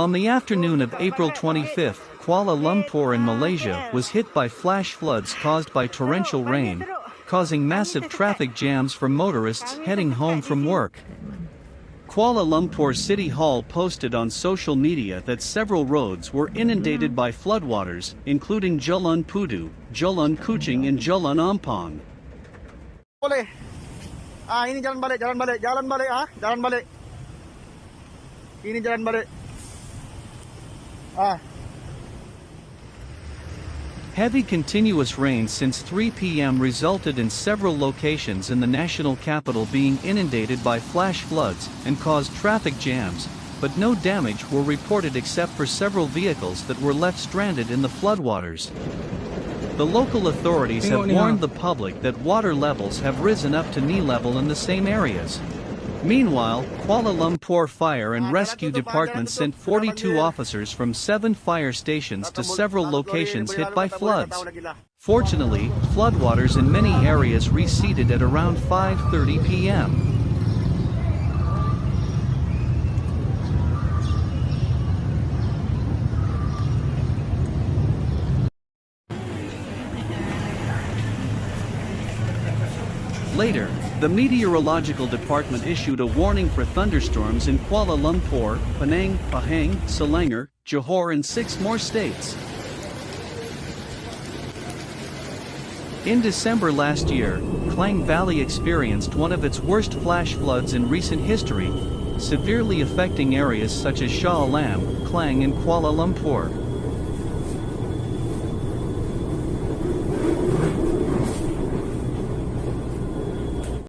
On the afternoon of April 25, Kuala Lumpur in Malaysia was hit by flash floods caused by torrential rain, causing massive traffic jams for motorists heading home from work. Kuala Lumpur City Hall posted on social media that several roads were inundated by floodwaters, including Jalan Pudu, Jalan Kuching and Jalan Ampang. Boleh. Ini jalan balik, jalan balik. Ini jalan balik. Heavy continuous rain since 3 p.m. resulted in several locations in the national capital being inundated by flash floods and caused traffic jams, but no damage were reported except for several vehicles that were left stranded in the floodwaters. The local authorities have warned the public that water levels have risen up to knee level in the same areas. Meanwhile, Kuala Lumpur Fire and Rescue Department sent 42 officers from 7 fire stations to several locations hit by floods. Fortunately, floodwaters in many areas receded at around 5:30 p.m. Later, the Meteorological Department issued a warning for thunderstorms in Kuala Lumpur, Penang, Pahang, Selangor, Johor and 6 more states. In December last year, Klang Valley experienced one of its worst flash floods in recent history, severely affecting areas such as Shah Alam, Klang and Kuala Lumpur.